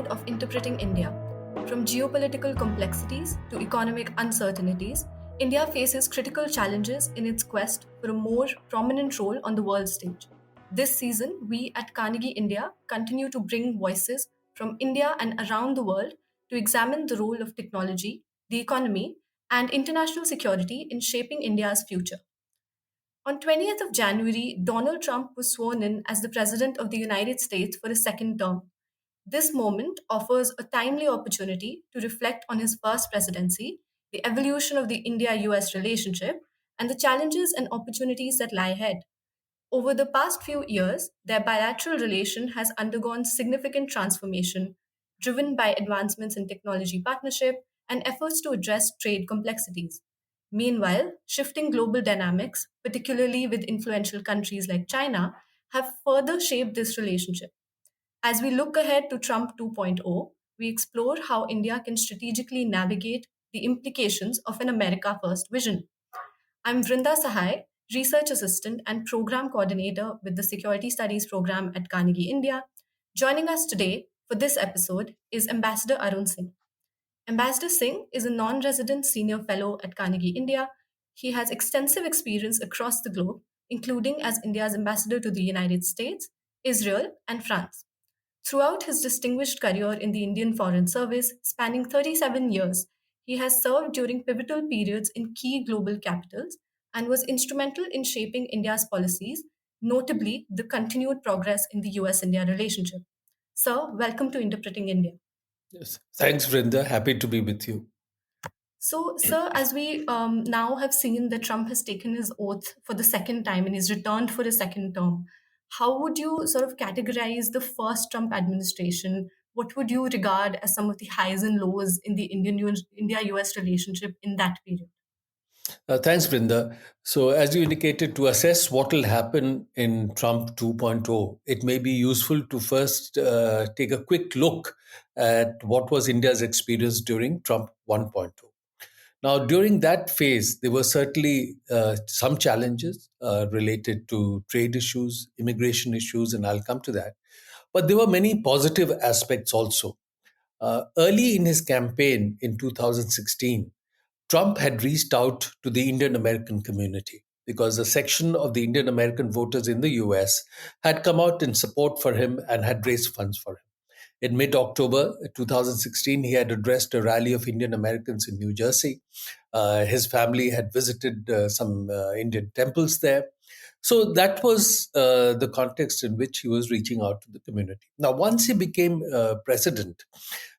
episode of Interpreting India. From geopolitical complexities to economic uncertainties, India faces critical challenges in its quest for a more prominent role on the world stage. This season, we at Carnegie India continue to bring voices from India and around the world to examine the role of technology, the economy, and international security in shaping India's future. On 20th of January, Donald Trump was sworn in as the President of the United States for a second term. This moment offers a timely opportunity to reflect on his first presidency, the evolution of the India-US relationship, and the challenges and opportunities that lie ahead. Over the past few years, their bilateral relation has undergone significant transformation, driven by advancements in technology partnership and efforts to address trade complexities. Meanwhile, shifting global dynamics, particularly with influential countries like China, have further shaped this relationship. As we look ahead to Trump 2.0, we explore how India can strategically navigate the implications of an America First vision. I'm Vrinda Sahai, Research Assistant and Program Coordinator with the Security Studies Program at Carnegie India. Joining us today for this episode is Ambassador Arun Singh. Ambassador Singh is a non resident senior fellow at Carnegie India. He has extensive experience across the globe, including as India's ambassador to the United States, Israel, and France. Throughout his distinguished career in the Indian Foreign Service, spanning 37 years, he has served during pivotal periods in key global capitals and was instrumental in shaping India's policies, notably the continued progress in the US India relationship. Sir, welcome to Interpreting India. Yes. Thanks, Vrinda. Happy to be with you. So, sir, as we now have seen that Trump has taken his oath for the second time and he's returned for a second term, how would you sort of categorize the first Trump administration? What would you regard as some of the highs and lows in the India-US relationship in that period? Thanks, Vrinda. So, as you indicated, to assess what will happen in Trump 2.0, it may be useful to first take a quick look at what was India's experience during Trump 1.0. Now, during that phase, there were certainly some challenges related to trade issues, immigration issues, and I'll come to that. But there were many positive aspects also. Early in his campaign in 2016, Trump had reached out to the Indian American community because a section of the Indian American voters in the US had come out in support for him and had raised funds for him. In mid October 2016, he had addressed a rally of Indian Americans in New Jersey. His family had visited some Indian temples there. So that was the context in which he was reaching out to the community. Now, once he became president,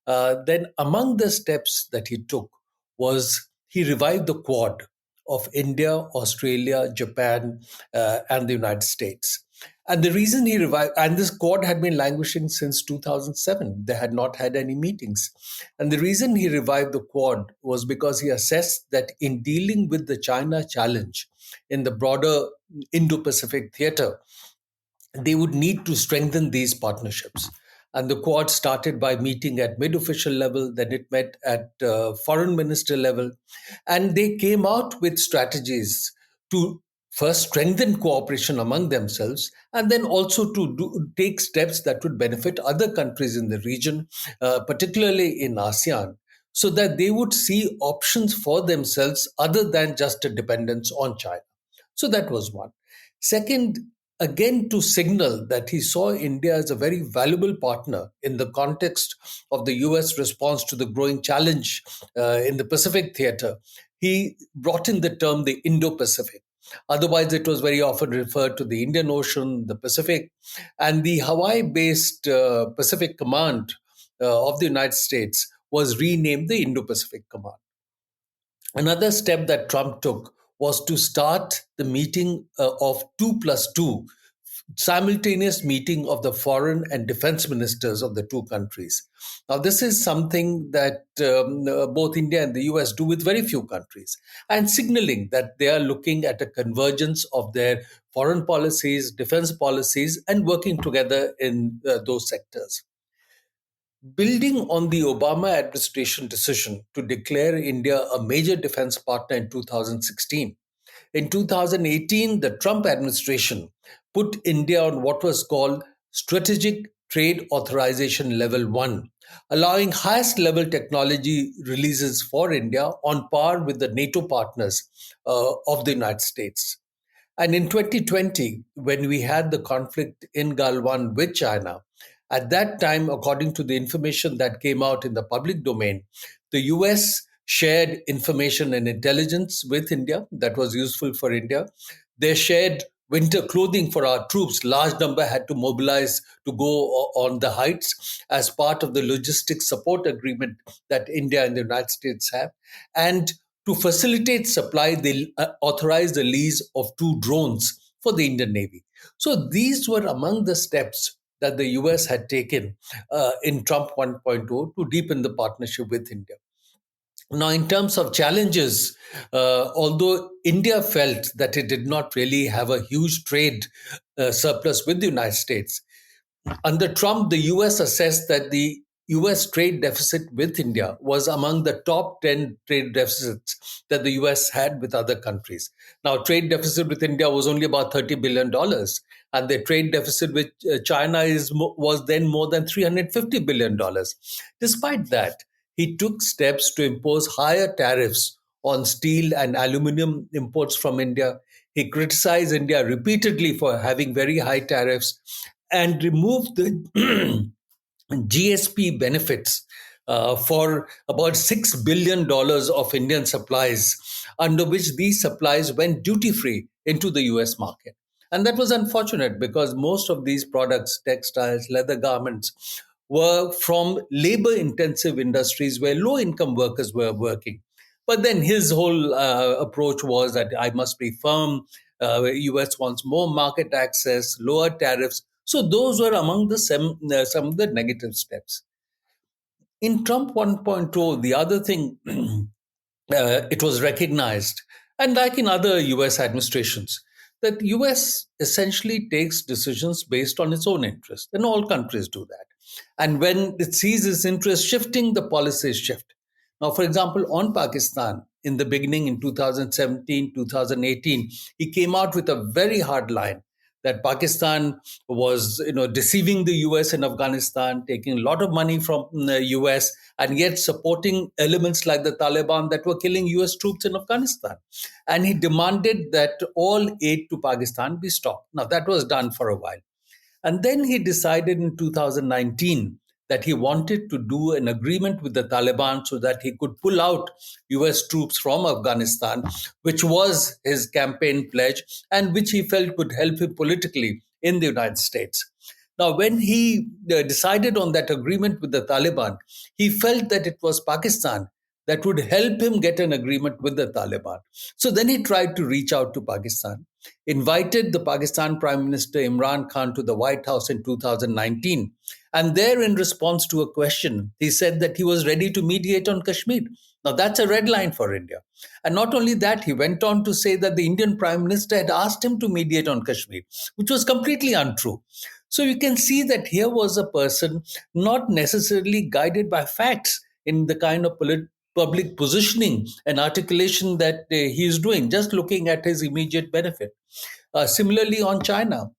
then among the steps that he took was he revived the Quad of India, Australia, Japan, and the United States. And the reason he revived, and this Quad had been languishing since 2007. They had not had any meetings. And the reason he revived the Quad was because he assessed that in dealing with the China challenge in the broader Indo-Pacific theater, they would need to strengthen these partnerships. And the Quad started by meeting at mid official level, then it met at foreign minister level. And they came out with strategies to first strengthen cooperation among themselves and then also to take steps that would benefit other countries in the region, particularly in ASEAN, so that they would see options for themselves other than just a dependence on China. So that was one. Second, again, to signal that he saw India as a very valuable partner in the context of the US response to the growing challenge in the Pacific theater, he brought in the term the Indo-Pacific. Otherwise, it was very often referred to the Indian Ocean, the Pacific, and the Hawaii-based Pacific Command of the United States was renamed the Indo-Pacific Command. Another step that Trump took was to start the meeting of 2+2, simultaneous meeting of the foreign and defense ministers of the two countries. Now, this is something that both India and the US do with very few countries, and signaling that they are looking at a convergence of their foreign policies, defense policies, and working together in those sectors. Building on the Obama administration decision to declare India a major defense partner in 2016, in 2018, the Trump administration put India on what was called Strategic Trade Authorization-1, allowing highest level technology releases for India on par with the NATO partners of the United States. And in 2020, when we had the conflict in Galwan with China, at that time, according to the information that came out in the public domain, the US shared information and intelligence with India that was useful for India. They shared winter clothing for our troops. Large number had to mobilize to go on the heights as part of the logistics support agreement that India and the United States have. And to facilitate supply, they authorized the lease of two drones for the Indian Navy. So these were among the steps that the US had taken in Trump 1.0 to deepen the partnership with India. Now, in terms of challenges, although India felt that it did not really have a huge trade surplus with the United States, under Trump, the US assessed that the US trade deficit with India was among the top 10 trade deficits that the US had with other countries. Now, trade deficit with India was only about $30 billion, and the trade deficit with China was then more than $350 billion. Despite that, he took steps to impose higher tariffs on steel and aluminum imports from India. He criticized India repeatedly for having very high tariffs and removed the GSP benefits for about $6 billion of Indian supplies, under which these supplies went duty free into the US market. And that was unfortunate because most of these products, textiles, leather garments, were from labor intensive industries where low income workers were working. But then his whole approach was that I must be firm. US wants more market access, lower tariffs. So those were among the some of the negative steps. In Trump 1.0, the other thing it was recognized, and like in other US administrations, that US essentially takes decisions based on its own interest, and all countries do that. And when it sees its interest shifting, the policies shift. Now, for example, on Pakistan, in the beginning in 2017, 2018, he came out with a very hard line that Pakistan was, deceiving the US in Afghanistan, taking a lot of money from the US, and yet supporting elements like the Taliban that were killing US troops in Afghanistan. And he demanded that all aid to Pakistan be stopped. Now, that was done for a while. And then he decided in 2019 that he wanted to do an agreement with the Taliban so that he could pull out US troops from Afghanistan, which was his campaign pledge and which he felt would help him politically in the United States. Now, when he decided on that agreement with the Taliban, he felt that it was Pakistan that would help him get an agreement with the Taliban. So then he tried to reach out to Pakistan, invited the Pakistan Prime Minister Imran Khan to the White House in 2019. And there, in response to a question, he said that he was ready to mediate on Kashmir. Now, that's a red line for India. And not only that, he went on to say that the Indian Prime Minister had asked him to mediate on Kashmir, which was completely untrue. So you can see that here was a person not necessarily guided by facts in the kind of public positioning and articulation that he is doing, just looking at his immediate benefit. Similarly, on China,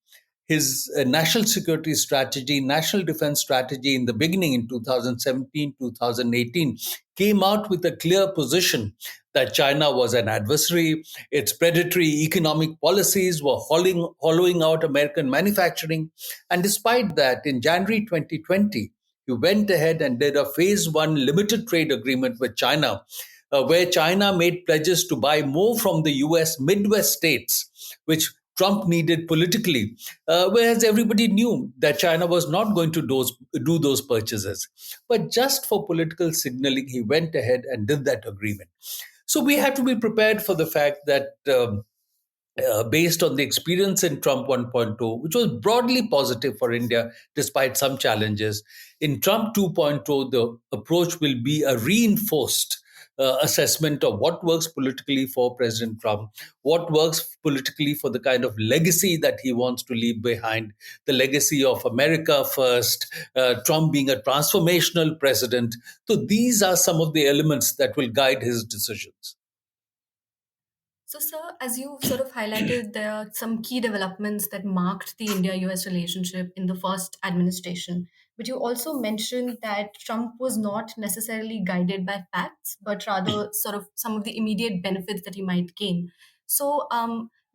his national security strategy, national defense strategy in the beginning in 2017, 2018 came out with a clear position that China was an adversary. Its predatory economic policies were hollowing out American manufacturing. And despite that, in January 2020, he went ahead and did a phase one limited trade agreement with China, where China made pledges to buy more from the US Midwest states, which Trump needed politically, whereas everybody knew that China was not going to do those purchases. But just for political signaling, he went ahead and did that agreement. So we have to be prepared for the fact that based on the experience in Trump 1.0, which was broadly positive for India despite some challenges, in Trump 2.0, the approach will be a reinforced assessment of what works politically for President Trump, what works politically for the kind of legacy that he wants to leave behind, the legacy of America first, Trump being a transformational president. So these are some of the elements that will guide his decisions. So, sir, as you sort of highlighted, there are some key developments that marked the India-US relationship in the first administration. But you also mentioned that Trump was not necessarily guided by facts, but rather sort of some of the immediate benefits that he might gain. So,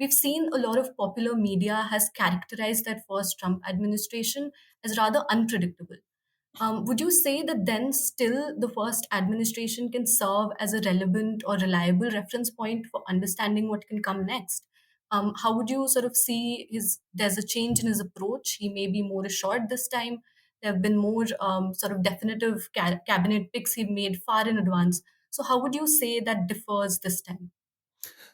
we've seen a lot of popular media has characterized that first Trump administration as rather unpredictable. Would you say that then still the first administration can serve as a relevant or reliable reference point for understanding what can come next? How would you sort of see there's a change in his approach? He may be more assured this time. There have been more sort of definitive cabinet picks he made far in advance. So, how would you say that differs this time?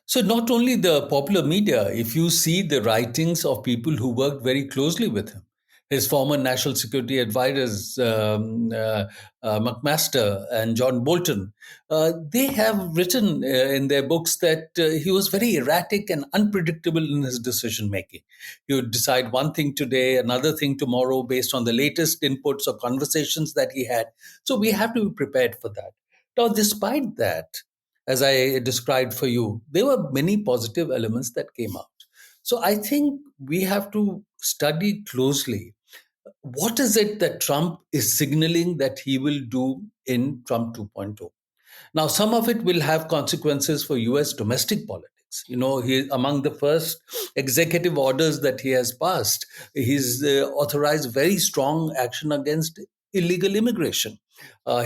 So, not only the popular media, if you see the writings of people who worked very closely with him, his former national security advisors, McMaster and John Bolton, they have written in their books that he was very erratic and unpredictable in his decision making. He would decide one thing today, another thing tomorrow, based on the latest inputs or conversations that he had. So, we have to be prepared for that. Now, despite that, as I described for you, there were many positive elements that came out. So I think we have to study closely what is it that Trump is signaling that he will do in Trump 2.0. Now, some of it will have consequences for US domestic politics. You know, he among the first executive orders that he has passed, he's authorized very strong action against illegal immigration.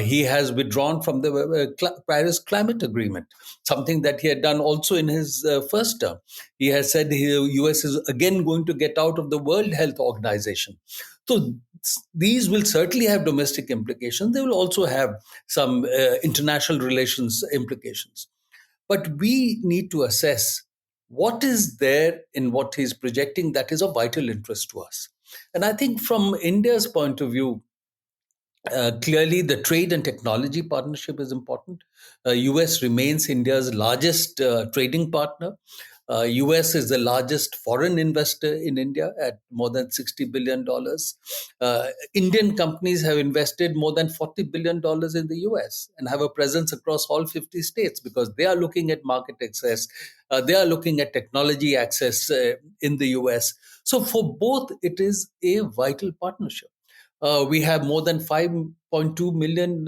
He has withdrawn from the Paris Climate Agreement, something that he had done also in his first term. He has said the US is again going to get out of the World Health Organization. So these will certainly have domestic implications. They will also have some international relations implications. But we need to assess what is there in what he's projecting that is of vital interest to us. And I think from India's point of view, clearly, the trade and technology partnership is important. US remains India's largest trading partner. US is the largest foreign investor in India at more than $60 billion. Indian companies have invested more than $40 billion in the US and have a presence across all 50 states because they are looking at market access. They are looking at technology access in the US. So, for both, it is a vital partnership. We have more than 5.2 million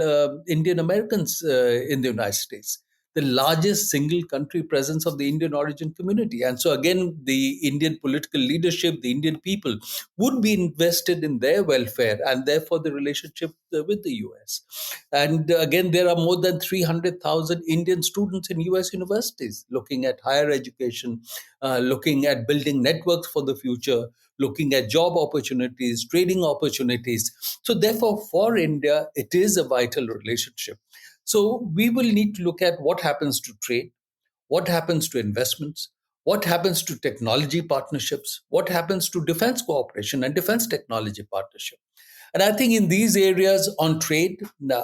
Indian Americans in the United States, the largest single country presence of the Indian origin community. And so, again, the Indian political leadership, the Indian people would be invested in their welfare and therefore the relationship with the US. And again, there are more than 300,000 Indian students in US universities looking at higher education, looking at building networks for the future, looking at job opportunities, trading opportunities. So, therefore, for India, it is a vital relationship. So, we will need to look at what happens to trade, what happens to investments, what happens to technology partnerships, what happens to defense cooperation and defense technology partnership. And I think in these areas on trade,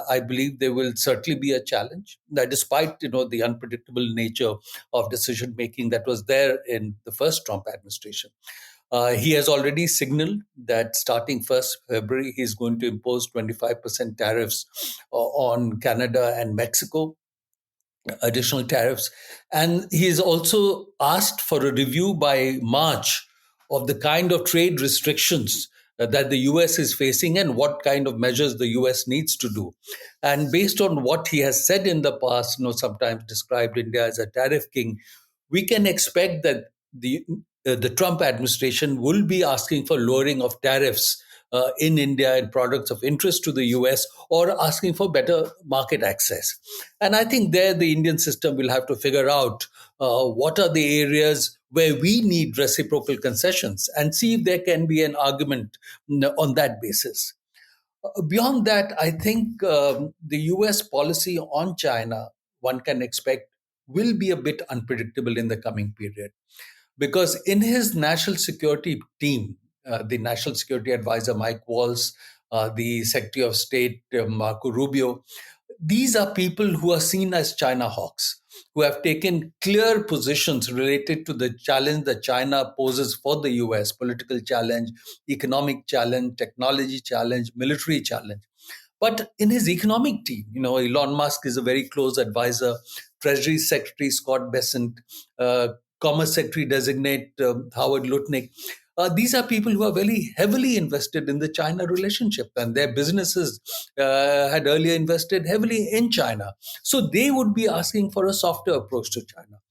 I believe there will certainly be a challenge. That despite the unpredictable nature of decision making that was there in the first Trump administration, he has already signaled that starting 1st February, he's going to impose 25% tariffs on Canada and Mexico, additional tariffs. And he's also asked for a review by March of the kind of trade restrictions that the US is facing and what kind of measures the US needs to do. And based on what he has said in the past, sometimes described India as a tariff king, we can expect that the Trump administration will be asking for lowering of tariffs in India and products of interest to the US or asking for better market access. And I think there the Indian system will have to figure out what are the areas where we need reciprocal concessions and see if there can be an argument on that basis. Beyond that, I think the US policy on China, one can expect, will be a bit unpredictable in the coming period. Because in his national security team, the national security advisor Mike Waltz, the Secretary of State Marco Rubio, these are people who are seen as China hawks, who have taken clear positions related to the challenge that China poses for the US: political challenge, economic challenge, technology challenge, military challenge. But in his economic team, Elon Musk is a very close advisor. Treasury Secretary Scott Bessent, Commerce Secretary designate Howard Lutnick. These are people who are very heavily invested in the China relationship, and their businesses had earlier invested heavily in China. So they would be asking for a softer approach to China.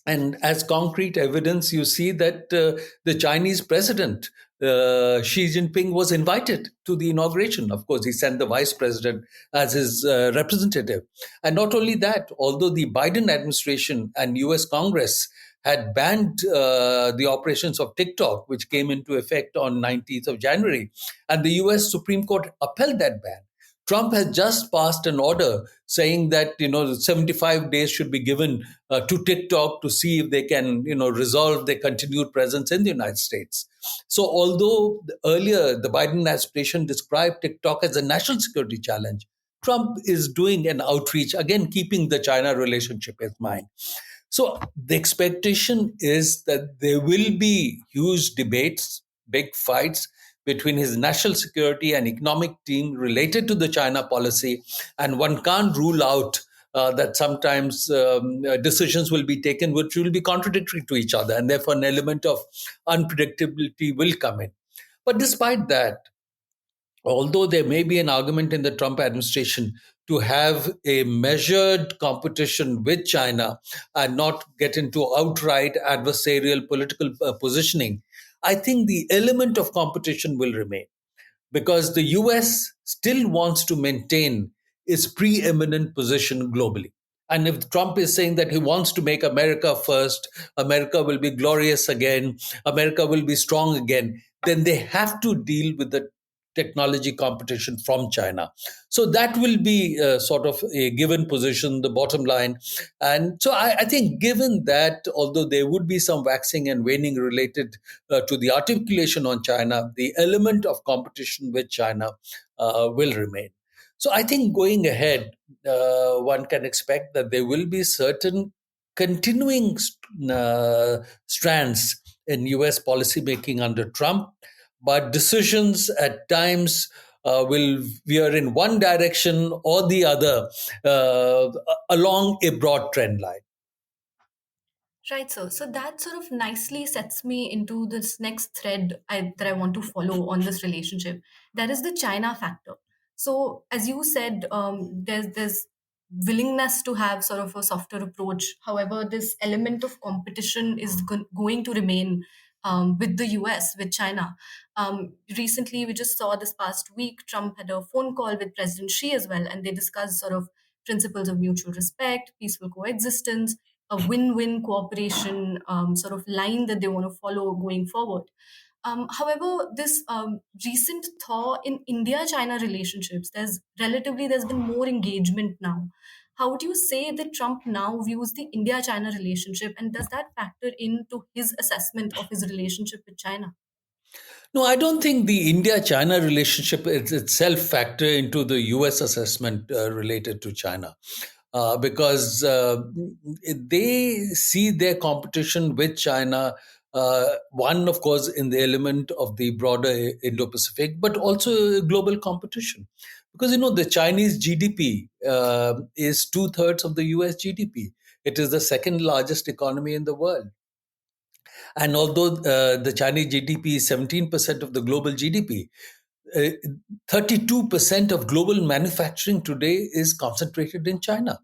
And as concrete evidence, you see that the Chinese president, Xi Jinping, was invited to the inauguration. Of course, he sent the vice president as his representative. And not only that, although the Biden administration and US Congress had banned the operations of TikTok, which came into effect on 19th of January, and the US Supreme Court upheld that ban. Trump has just passed an order saying that 75 days should be given to TikTok to see if they can resolve their continued presence in the United States. So although earlier the Biden administration described TikTok as a national security challenge, Trump is doing an outreach, again keeping the China relationship in mind. So the expectation is that there will be huge debates, big fights between his national security and economic team related to the China policy. And one can't rule out that sometimes decisions will be taken which will be contradictory to each other. And therefore, an element of unpredictability will come in. But despite that, although there may be an argument in the Trump administration to have a measured competition with China and not get into outright adversarial political positioning, I think the element of competition will remain because the US still wants to maintain its preeminent position globally. And if Trump is saying that he wants to make America first, America will be glorious again, America will be strong again, then they have to deal with the technology competition from China. So that will be sort of a given position, the bottom line. And so I think, given that, although there would be some waxing and waning related to the articulation on China, the element of competition with China will remain. So I think going ahead, one can expect that there will be certain continuing strands in US policymaking under Trump, but decisions at times will veer in one direction or the other along a broad trend line. Right, sir. So that sort of nicely sets me into this next thread that I want to follow on this relationship. That is the China factor. So, as you said, there's willingness to have sort of a softer approach. However, this element of competition is going to remain with the US, with China. Recently, we just saw this past week, Trump had a phone call with President Xi as well, and they discussed sort of principles of mutual respect, peaceful coexistence, a win-win cooperation sort of line that they want to follow going forward. However, this recent thaw in India-China relationships, there's been more engagement now. How would you say that Trump now views the India-China relationship, and does that factor into his assessment of his relationship with China? No, I don't think the India-China relationship itself factor into the U.S. assessment related to China, because they see their competition with China. One, of course, in the element of the broader Indo-Pacific, but also global competition, because the Chinese GDP is two-thirds of the U.S. GDP. It is the second largest economy in the world. And although the Chinese GDP is 17% of the global GDP, 32% of global manufacturing today is concentrated in China.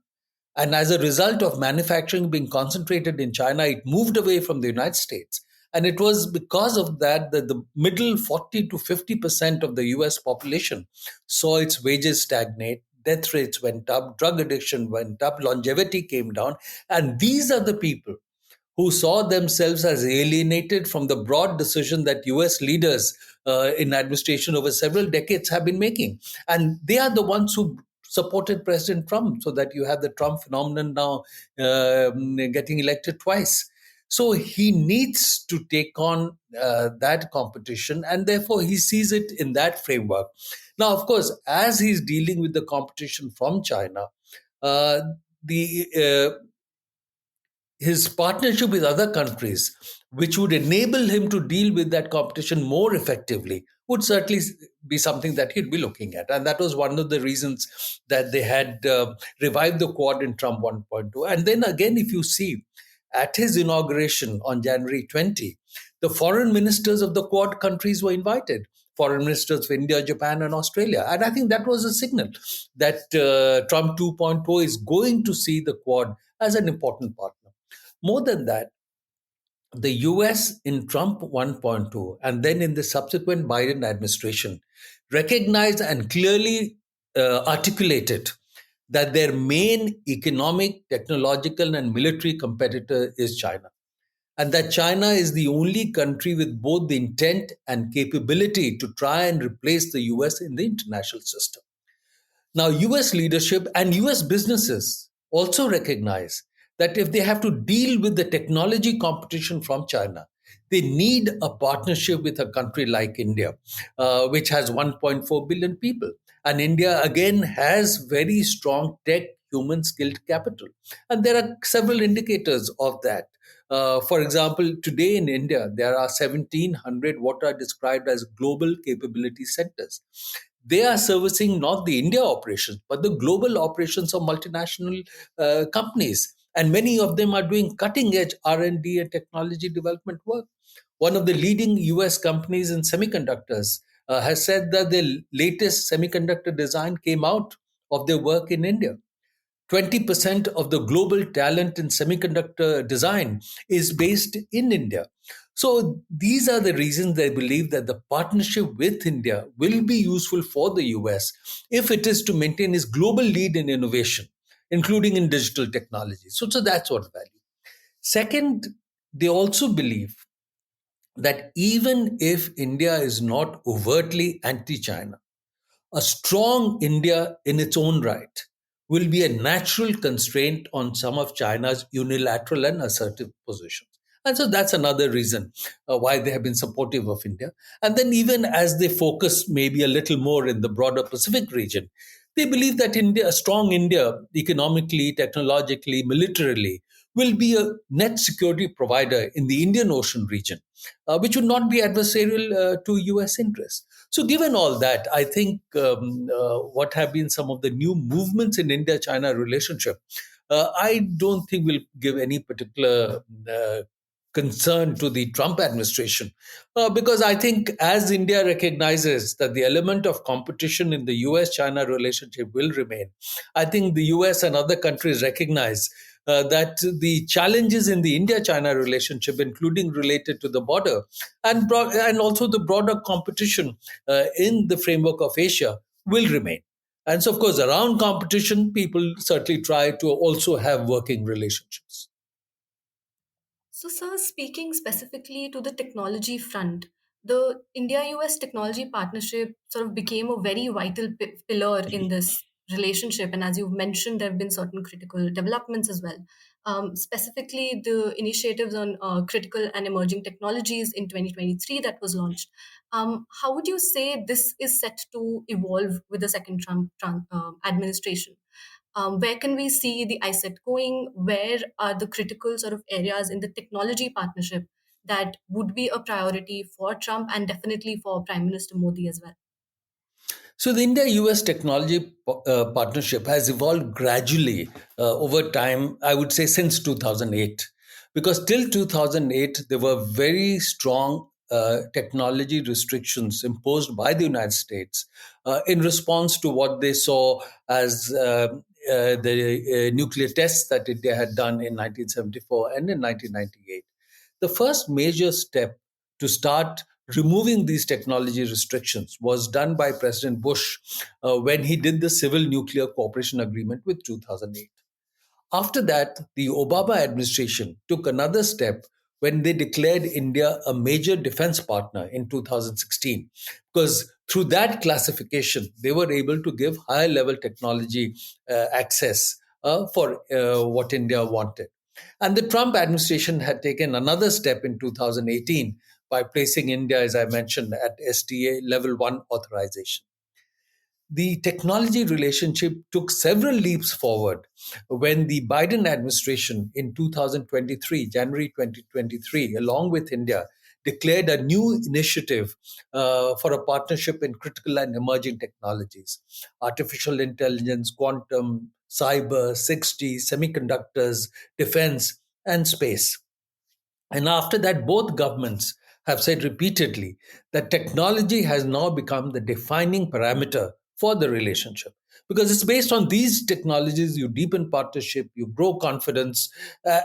And as a result of manufacturing being concentrated in China, it moved away from the United States. And it was because of that that the middle 40 to 50% of the US population saw its wages stagnate, death rates went up, drug addiction went up, longevity came down. And these are the people who saw themselves as alienated from the broad decision that US leaders in administration over several decades have been making. And they are the ones who supported President Trump, so that you have the Trump phenomenon now getting elected twice. So he needs to take on that competition, and therefore he sees it in that framework. Now, of course, as he's dealing with the competition from China, uh, the his partnership with other countries, which would enable him to deal with that competition more effectively, would certainly be something that he'd be looking at. And that was one of the reasons that they had revived the Quad in Trump 1.2. And then again, if you see, at his inauguration on January 20, the foreign ministers of the Quad countries were invited. Foreign ministers of India, Japan, and Australia. And I think that was a signal that Trump 2.0 is going to see the Quad as an important partner. More than that, the US in Trump 1.2 and then in the subsequent Biden administration recognized and clearly articulated that their main economic, technological, and military competitor is China. And that China is the only country with both the intent and capability to try and replace the US in the international system. Now, US leadership and US businesses also recognize that if they have to deal with the technology competition from China, they need a partnership with a country like India, which has 1.4 billion people. And India, again, has very strong tech human skilled capital. And there are several indicators of that. For example, today in India, there are 1,700 what are described as global capability centers. They are servicing not the India operations, but the global operations of multinational companies. And many of them are doing cutting edge R&D and technology development work. One of the leading US companies in semiconductors has said that the latest semiconductor design came out of their work in India. 20% of the global talent in semiconductor design is based in India. So these are the reasons I believe that the partnership with India will be useful for the US if it is to maintain its global lead in innovation, including in digital technology. So that's what value. Second, they also believe that even if India is not overtly anti China, a strong India in its own right will be a natural constraint on some of China's unilateral and assertive positions. And so that's another reason why they have been supportive of India. And then, even as they focus maybe a little more in the broader Pacific region, they believe that India, a strong India, economically, technologically, militarily, will be a net security provider in the Indian Ocean region, which would not be adversarial to US interests. So, given all that, I think what have been some of the new movements in India China relationship, I don't think will give any particular concern to the Trump administration. Because I think as India recognizes that the element of competition in the US China relationship will remain, I think the US and other countries recognize that the challenges in the India China relationship, including related to the border and also the broader competition in the framework of Asia, will remain. And so, of course, around competition, people certainly try to also have working relationships. So, sir, speaking specifically to the technology front, the India-US technology partnership sort of became a very vital pillar in this relationship. And as you've mentioned, there have been certain critical developments as well. Specifically, the initiatives on critical and emerging technologies in 2023 that was launched. How would you say this is set to evolve with the second Trump administration? Where can we see the iCET going? Where are the critical sort of areas in the technology partnership that would be a priority for Trump and definitely for Prime Minister Modi as well? So the India-U.S. technology partnership has evolved gradually over time, I would say since 2008. Because till 2008, there were very strong technology restrictions imposed by the United States in response to what they saw as the nuclear tests that India had done in 1974 and in 1998. The first major step to start removing these technology restrictions was done by President Bush when he did the Civil Nuclear Cooperation Agreement with 2008. After that, the Obama administration took another step when they declared India a major defense partner in 2016, because through that classification, they were able to give higher level technology access for what India wanted. And the Trump administration had taken another step in 2018 by placing India, as I mentioned, at STA level 1 authorization. the technology relationship took several leaps forward when the Biden administration in 2023, January 2023, along with India, declared a new initiative for a partnership in critical and emerging technologies: artificial intelligence, quantum, cyber, 6G, semiconductors, defense, and space. And after that, both governments have said repeatedly that technology has now become the defining parameter for the relationship. Because it's based on these technologies, you deepen partnership, you grow confidence,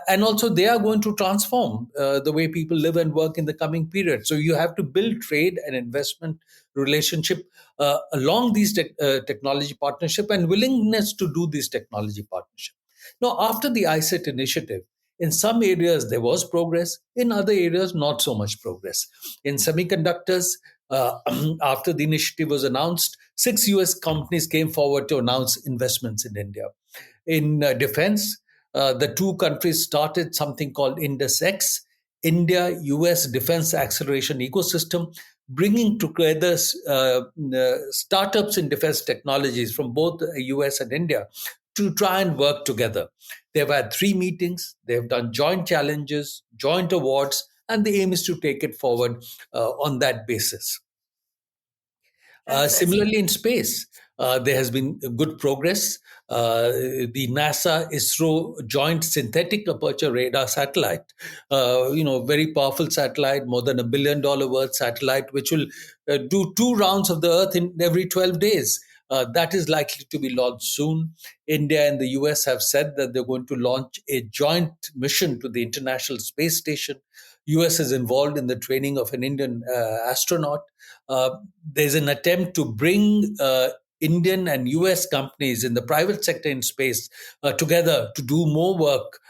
and also they are going to transform the way people live and work in the coming period. So you have to build trade and investment relationship along these technology partnership and willingness to do these technology partnership. Now, after the iCET initiative, in some areas, there was progress. In other areas, not so much progress. In semiconductors, uh, after the initiative was announced, six US companies came forward to announce investments in India. In defense, the two countries started something called INDUS-X, India-U.S. Defense Acceleration Ecosystem, bringing together startups in defense technologies from both the U.S. and India to try and work together. They've had three meetings, they've done joint challenges, joint awards, and the aim is to take it forward on that basis. Right. So as you Similarly, in space, there has been good progress. The NASA ISRO joint synthetic aperture radar satellite, very powerful satellite, more than $1 billion worth satellite, which will do two rounds of the Earth in every 12 days. That is likely to be launched soon. India and the US have said that they're going to launch a joint mission to the International Space Station. US is involved in the training of an Indian astronaut. Uh, there's an attempt to bring Indian and US companies in the private sector in space together to do more work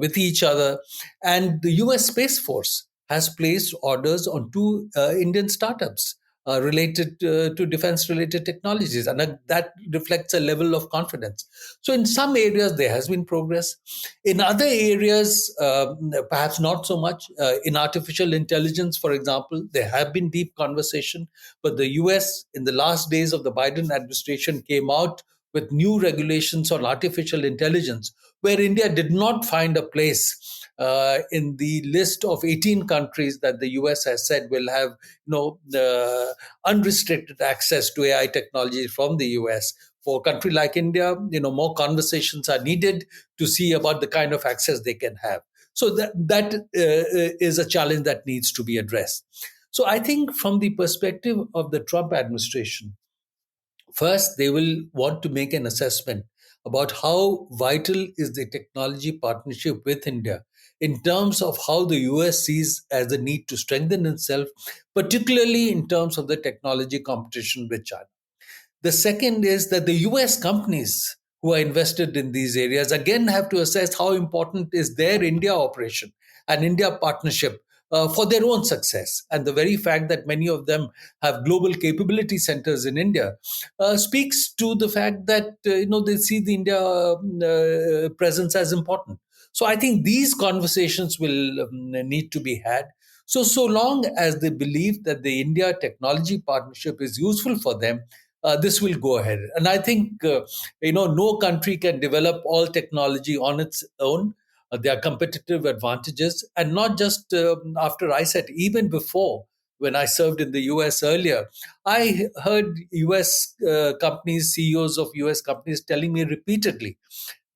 with each other. And the US Space Force has placed orders on two Indian startups related to defense related technologies. And that reflects a level of confidence. So, in some areas, there has been progress. In other areas, perhaps not so much. In artificial intelligence, for example, there have been deep conversation, but the US, in the last days of the Biden administration, came out with new regulations on artificial intelligence, where India did not find a place in the list of 18 countries that the US has said will have unrestricted access to AI technology from the US. For a country like India, more conversations are needed to see about the kind of access they can have. So that is a challenge that needs to be addressed. So I think from the perspective of the Trump administration, first, they will want to make an assessment about how vital is the technology partnership with India in terms of how the US sees as a need to strengthen itself, particularly in terms of the technology competition with China. The second is that the US companies who are invested in these areas again have to assess how important is their India operation and India partnership for their own success. And the very fact that many of them have global capability centers in India speaks to the fact that they see the India presence as important. So I think these conversations will need to be had. So long as they believe that the India technology partnership is useful for them, this will go ahead. And I think no country can develop all technology on its own. There are competitive advantages, and not just after I said, even before. When I served in the US earlier, I heard US companies, CEOs of US companies telling me repeatedly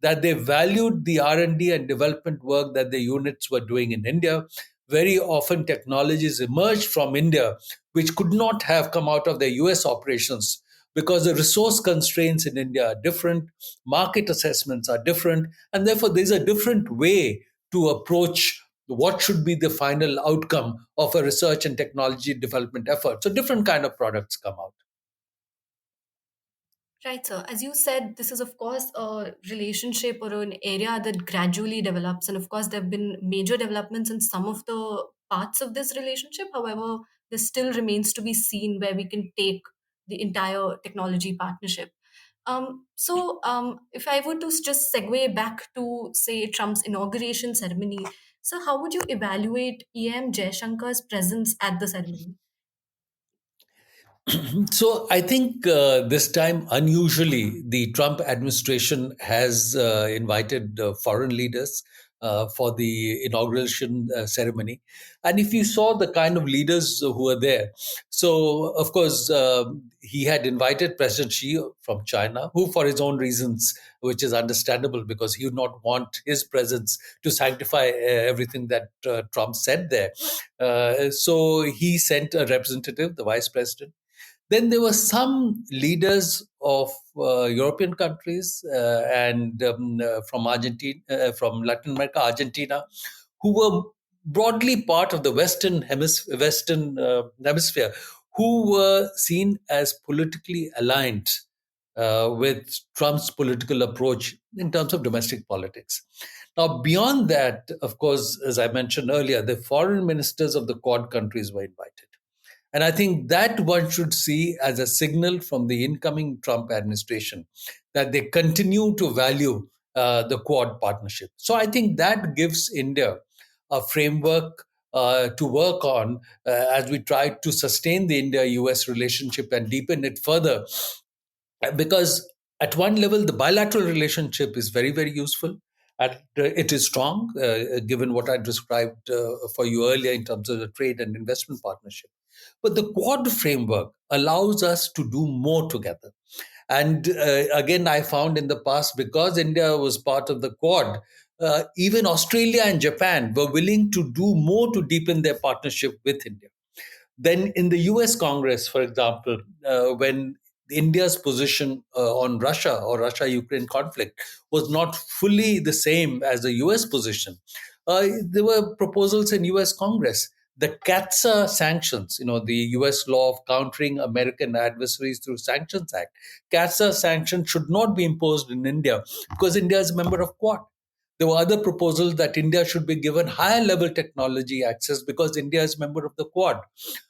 that they valued the R&D and development work that the units were doing in India. Very often technologies emerged from India which could not have come out of their US operations because the resource constraints in India are different, market assessments are different, and therefore there's a different way to approach what should be the final outcome of a research and technology development effort. So different kind of products come out. Right, sir. As you said, this is, of course, a relationship or an area that gradually develops. And of course, there have been major developments in some of the parts of this relationship. However, there still remains to be seen where we can take the entire technology partnership. If I were to just segue back to, say, Trump's inauguration ceremony, so how would you evaluate EM Jaishankar's presence at the ceremony? So I think this time, unusually, the Trump administration has invited foreign leaders for the inauguration ceremony. And if you saw the kind of leaders who were there, so of course, he had invited President Xi from China, who, for his own reasons, which is understandable because he would not want his presence to sanctify everything that Trump said there. So he sent a representative, the vice president. Then there were some leaders of European countries and from Argentina, from Latin America, Argentina, who were broadly part of the Western hemisphere, who were seen as politically aligned with Trump's political approach in terms of domestic politics. Now, beyond that, of course, as I mentioned earlier, the foreign ministers of the Quad countries were invited. And I think that one should see as a signal from the incoming Trump administration that they continue to value the Quad partnership. So I think that gives India a framework to work on as we try to sustain the India-U.S. relationship and deepen it further, because at one level the bilateral relationship is very, very useful and it is strong, given what I described for you earlier in terms of the trade and investment partnership. But the Quad framework allows us to do more together. And again, I found in the past, because India was part of the Quad, even Australia and Japan were willing to do more to deepen their partnership with India. Then in the US Congress, for example, when India's position on Russia or Russia Ukraine conflict was not fully the same as the US position, there were proposals in US Congress. The CATSA sanctions, the US law of countering American adversaries through Sanctions Act, CATSA sanctions should not be imposed in India because India is a member of Quad. There were other proposals that India should be given higher level technology access because India is a member of the Quad.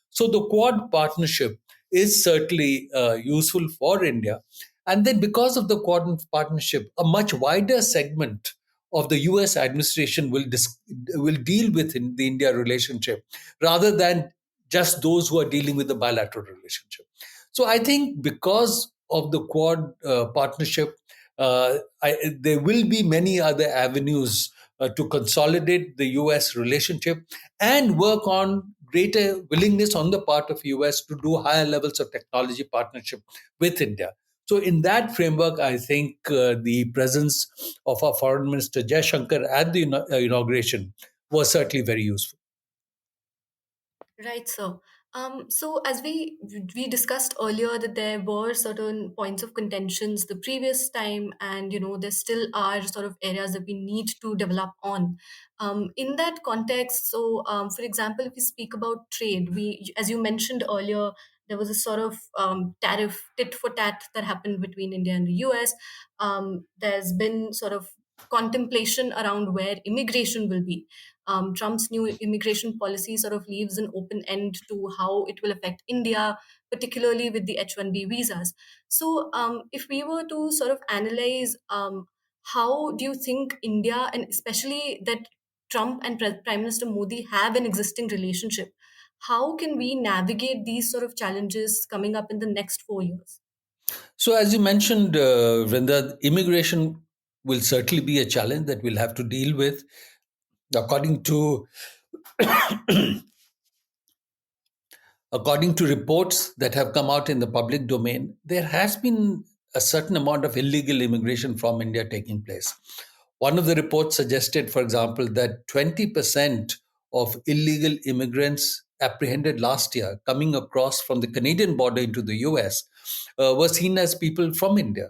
So the Quad partnership is certainly useful for India. And then because of the Quad partnership, a much wider segment of the US administration will deal with the India relationship rather than just those who are dealing with the bilateral relationship. So I think because of the Quad partnership, there will be many other avenues to consolidate the US relationship and work on greater willingness on the part of US to do higher levels of technology partnership with India. So in that framework, I think the presence of our foreign minister Jaishankar at the inauguration was certainly very useful. Right, sir. So as we discussed earlier that there were certain points of contentions the previous time, and there still are sort of areas that we need to develop on. In that context, so for example, if we speak about trade, as you mentioned earlier, there was a sort of tariff tit for tat that happened between India and the US. There's been sort of contemplation around where immigration will be. Trump's new immigration policy sort of leaves an open end to how it will affect India, particularly with the H-1B visas. So, if we were to sort of analyze, how do you think India, and especially that Trump and Prime Minister Modi have an existing relationship, how can we navigate these sort of challenges coming up in the next 4 years? So, as you mentioned, Vrinda, immigration will certainly be a challenge that we'll have to deal with. According to According to reports that have come out in the public domain, there has been a certain amount of illegal immigration from India taking place. One of the reports suggested, for example, that 20% of illegal immigrants apprehended last year coming across from the Canadian border into the US were seen as people from India.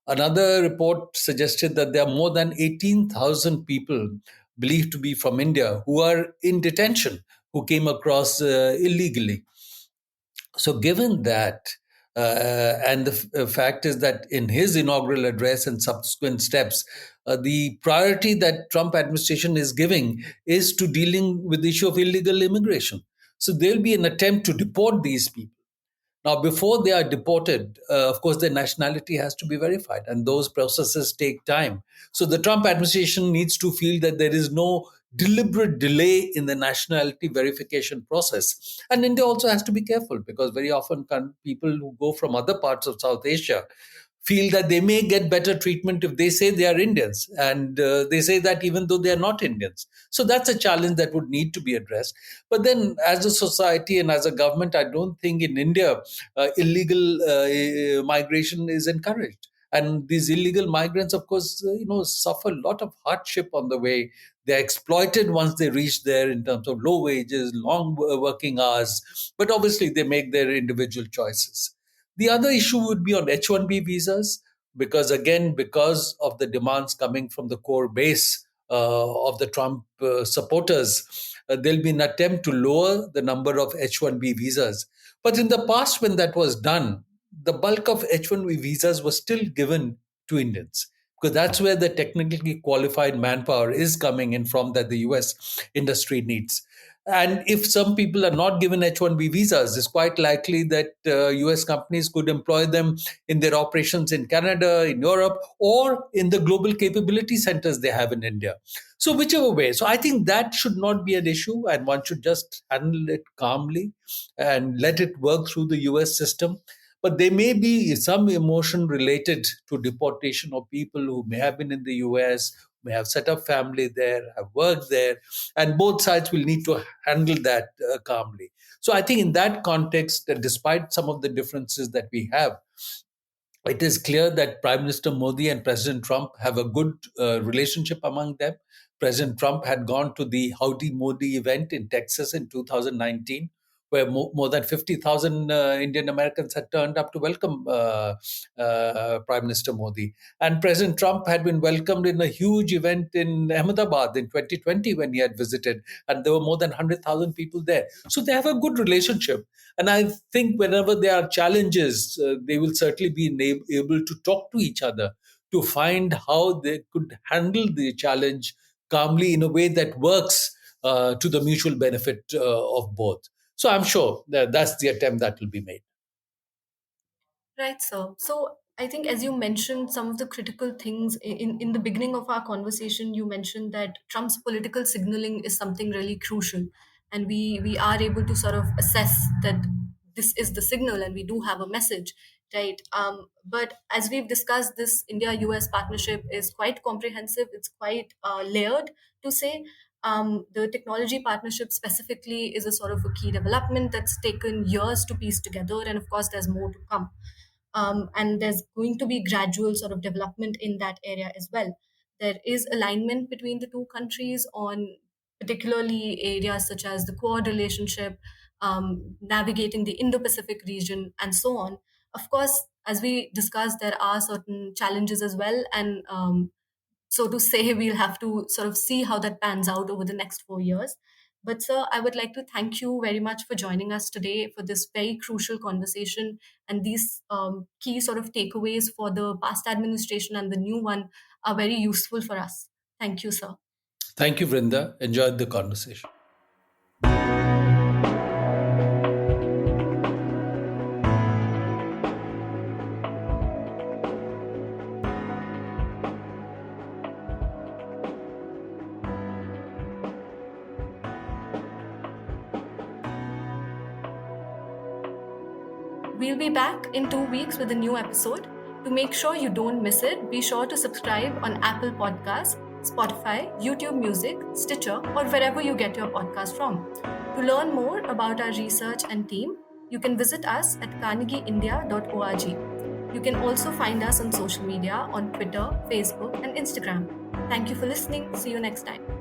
Another report suggested that there are more than 18,000 people believed to be from India who are in detention, who came across illegally. So, given that, and the fact is that in his inaugural address and subsequent steps, the priority that Trump administration is giving is to dealing with the issue of illegal immigration. So there'll be an attempt to deport these people. Now, before they are deported, of course, their nationality has to be verified, and those processes take time. So the Trump administration needs to feel that there is no deliberate delay in the nationality verification process. And India also has to be careful because very often people who go from other parts of South Asia feel that they may get better treatment if they say they are Indians. And they say that even though they are not Indians. So that's a challenge that would need to be addressed. But then, as a society and as a government, I don't think in India illegal migration is encouraged. And these illegal migrants, of course, suffer a lot of hardship on the way. They're exploited once they reach there in terms of low wages, long working hours. But obviously, they make their individual choices. The other issue would be on H-1B visas, because again, because of the demands coming from the core base of the Trump supporters, there'll be an attempt to lower the number of H-1B visas. But in the past, when that was done, the bulk of H-1B visas was still given to Indians, because that's where the technically qualified manpower is coming in from, that the US industry needs. And if some people are not given H-1B visas, it's quite likely that US companies could employ them in their operations in Canada, in Europe, or in the global capability centers they have in India. So, whichever way. So, I think that should not be an issue, and one should just handle it calmly and let it work through the US system. But there may be some emotion related to deportation of people who may have been in the US, may have set up family there, have worked there, and both sides will need to handle that calmly. So I think in that context, despite some of the differences that we have, it is clear that Prime Minister Modi and President Trump have a good relationship among them. President Trump had gone to the Howdy Modi event in Texas in 2019, where more than 50,000 Indian Americans had turned up to welcome Prime Minister Modi. And President Trump had been welcomed in a huge event in Ahmedabad in 2020 when he had visited, and there were more than 100,000 people there. So they have a good relationship. And I think whenever there are challenges, they will certainly be able to talk to each other to find how they could handle the challenge calmly in a way that works to the mutual benefit of both. So I'm sure that that's the attempt that will be made. Right, sir. So I think, as you mentioned, some of the critical things in the beginning of our conversation, you mentioned that Trump's political signaling is something really crucial, and we are able to sort of assess that this is the signal, and we do have a message, right? But as we've discussed, this India-U.S. partnership is quite comprehensive. It's quite layered, to say. The technology partnership specifically is a sort of a key development that's taken years to piece together, and of course, there's more to come. And there's going to be gradual sort of development in that area as well. There is alignment between the two countries on particularly areas such as the Quad relationship, navigating the Indo-Pacific region, and so on. Of course, as we discussed, there are certain challenges as well, and so to say, we'll have to sort of see how that pans out over the next 4 years. But, sir, I would like to thank you very much for joining us today for this very crucial conversation, and these key sort of takeaways for the past administration and the new one are very useful for us. Thank you, sir. Thank you, Vrinda. Enjoyed the conversation. We'll be back in 2 weeks with a new episode. To make sure you don't miss it, be sure to subscribe on Apple Podcasts, Spotify, YouTube Music, Stitcher, or wherever you get your podcast from. To learn more about our research and team, you can visit us at carnegieindia.org. You can also find us on social media on Twitter, Facebook, and Instagram. Thank you for listening. See you next time.